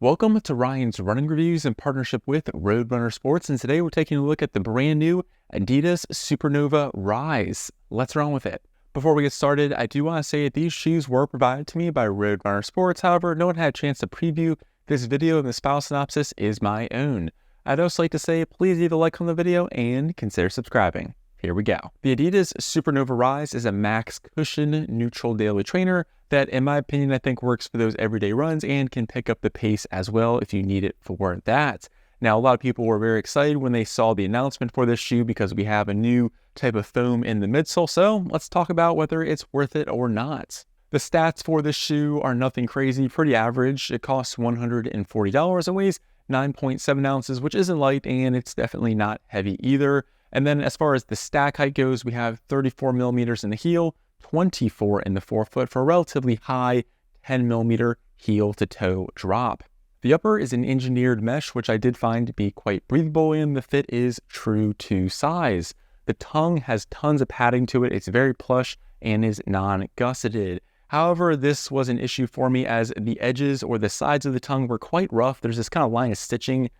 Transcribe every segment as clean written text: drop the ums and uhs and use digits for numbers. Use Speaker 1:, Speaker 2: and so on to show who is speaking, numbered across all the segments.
Speaker 1: Welcome to Ryan's Running Reviews in partnership with Roadrunner Sports, and today we're taking a look at the brand new Adidas Supernova Rise. Let's run with it. Before we get started, I do want to say that these shoes were provided to me by Roadrunner Sports. However, no one had a chance to preview this video, and the style synopsis is my own. I'd also like to say, please leave a like on the video and consider subscribing. Here we go. The Adidas Supernova Rise is a max cushion neutral daily trainer that, in my opinion, I think works for those everyday runs and can pick up the pace as well if you need it for that. Now, a lot of people were very excited when they saw the announcement for this shoe because we have a new type of foam in the midsole, so let's talk about whether it's worth it or not. The stats for this shoe are nothing crazy, pretty average. It costs $140 and weighs 9.7 ounces, which isn't light, and it's definitely not heavy either. And then as far as the stack height goes, we have 34 millimeters in the heel, 24 in the forefoot for a relatively high 10 millimeter heel to toe drop. The upper is an engineered mesh, which I did find to be quite breathable, and the fit is true to size. The tongue has tons of padding to it. It's very plush and is non-gusseted. However, this was an issue for me as the edges or the sides of the tongue were quite rough. There's this kind of line of stitching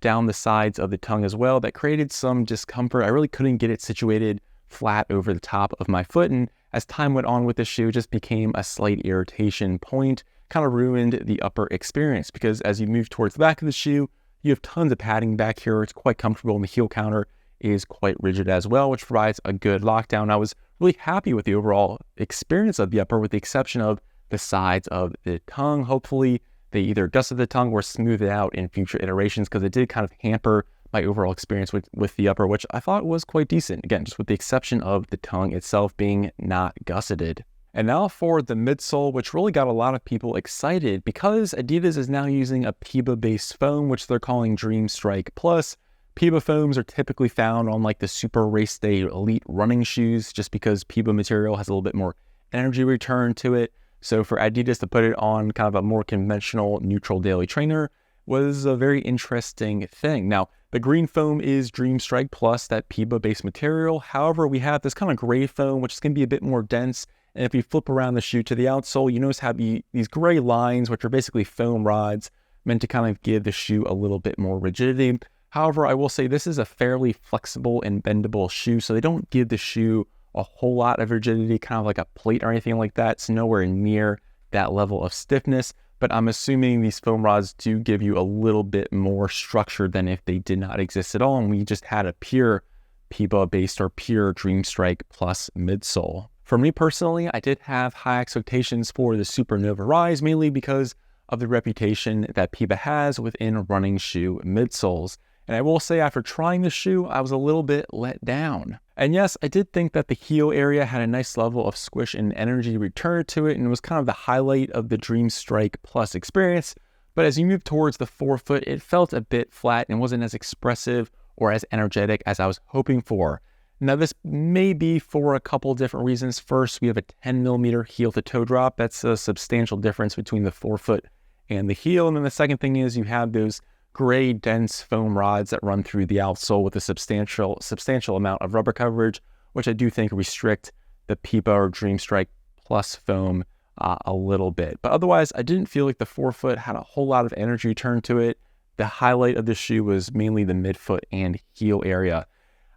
Speaker 1: down the sides of the tongue as well that created some discomfort. I really couldn't get it situated flat over the top of my foot, and as time went on with the shoe, it just became a slight irritation point, kind of ruined the upper experience because as you move towards the back of the shoe, you have tons of padding back here. It's quite comfortable, and the heel counter is quite rigid as well, which provides a good lockdown. I was really happy with the overall experience of the upper with the exception of the sides of the tongue. Hopefully they either gusset the tongue or smooth it out in future iterations because it did kind of hamper my overall experience with the upper, which I thought was quite decent. Again, just with the exception of the tongue itself being not gusseted. And now for the midsole, which really got a lot of people excited because Adidas is now using a PEBA-based foam, which they're calling Dream Strike Plus. PEBA foams are typically found on like the Super Race Day Elite running shoes just because PEBA material has a little bit more energy return to it. So for Adidas to put it on kind of a more conventional neutral daily trainer was a very interesting thing. Now, the green foam is Dream Strike Plus, that PEBA-based material. However, we have this kind of gray foam, which is going to be a bit more dense. And if you flip around the shoe to the outsole, you notice how these gray lines, which are basically foam rods, meant to kind of give the shoe a little bit more rigidity. However, I will say this is a fairly flexible and bendable shoe, so they don't give the shoe a whole lot of rigidity, kind of like a plate or anything like that. It's nowhere near that level of stiffness, but I'm assuming these foam rods do give you a little bit more structure than if they did not exist at all and we just had a pure PEBA-based or pure Dream Strike Plus midsole. For me personally, I did have high expectations for the Supernova Rise, mainly because of the reputation that PEBA has within running shoe midsoles. And I will say after trying the shoe, I was a little bit let down. And yes, I did think that the heel area had a nice level of squish and energy return to it and was kind of the highlight of the Dream Strike Plus experience. But as you move towards the forefoot, it felt a bit flat and wasn't as expressive or as energetic as I was hoping for. Now this may be for a couple different reasons. First, we have a 10 millimeter heel to toe drop. That's a substantial difference between the forefoot and the heel. And then the second thing is you have those gray dense foam rods that run through the outsole with a substantial amount of rubber coverage, which I do think restrict the PEBA or Dream Strike Plus foam a little bit. But otherwise, I didn't feel like the forefoot had a whole lot of energy return to it. The highlight of the shoe was mainly the midfoot and heel area.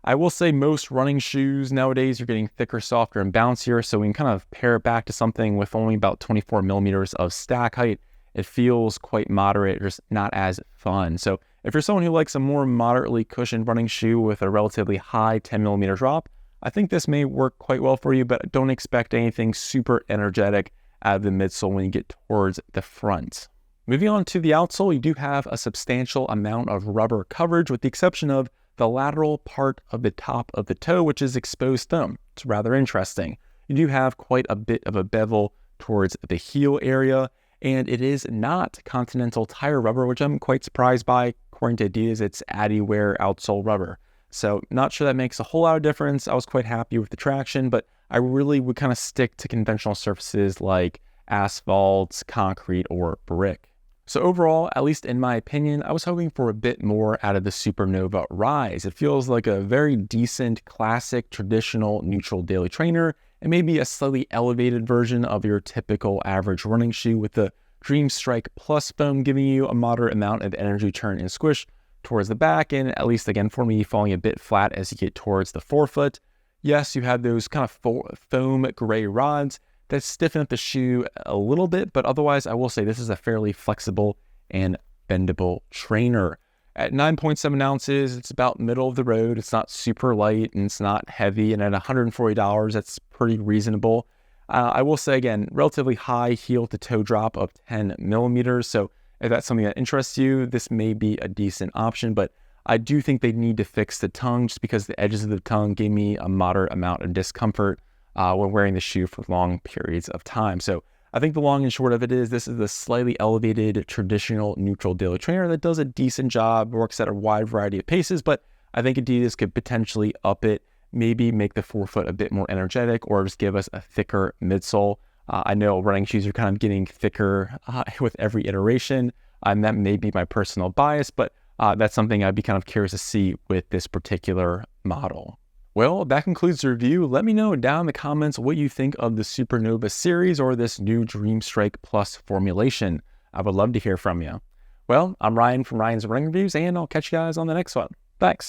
Speaker 1: I will say most running shoes nowadays are getting thicker, softer, and bouncier, so we can kind of pair it back to something with only about 24 millimeters of stack height. It feels quite moderate, just not as fun. So if you're someone who likes a more moderately cushioned running shoe with a relatively high 10 millimeter drop, I think this may work quite well for you, but don't expect anything super energetic out of the midsole when you get towards the front. Moving on to the outsole, you do have a substantial amount of rubber coverage with the exception of the lateral part of the top of the toe, which is exposed thumb. It's rather interesting. You do have quite a bit of a bevel towards the heel area, and it is not Continental tire rubber, which I'm quite surprised by. According to Adidas, it's AdiWear outsole rubber. So not sure that makes a whole lot of difference. I was quite happy with the traction, but I really would kind of stick to conventional surfaces like asphalt, concrete, or brick. So overall, at least in my opinion, I was hoping for a bit more out of the Supernova Rise. It feels like a very decent, classic, traditional neutral daily trainer, and maybe a slightly elevated version of your typical average running shoe with the Dream Strike Plus foam, giving you a moderate amount of energy turn and squish towards the back, and at least again for me, falling a bit flat as you get towards the forefoot. Yes, you have those kind of foam gray rods that stiffen up the shoe a little bit, but otherwise I will say this is a fairly flexible and bendable trainer. At 9.7 ounces, it's about middle of the road. It's not super light and it's not heavy, and at $140, that's pretty reasonable. I will say again, relatively high heel to toe drop of 10 millimeters. So if that's something that interests you, this may be a decent option, but I do think they need to fix the tongue just because the edges of the tongue gave me a moderate amount of discomfort when wearing the shoe for long periods of time. So I think the long and short of it is this is the slightly elevated traditional neutral daily trainer that does a decent job, works at a wide variety of paces, but I think Adidas could potentially up it, maybe make the forefoot a bit more energetic or just give us a thicker midsole. I know running shoes are kind of getting thicker with every iteration, and that may be my personal bias, but that's something I'd be kind of curious to see with this particular model. Well, that concludes the review. Let me know down in the comments what you think of the Supernova series or this new Dream Strike Plus formulation. I would love to hear from you. Well, I'm Ryan from Ryan's Running Reviews, and I'll catch you guys on the next one. Thanks.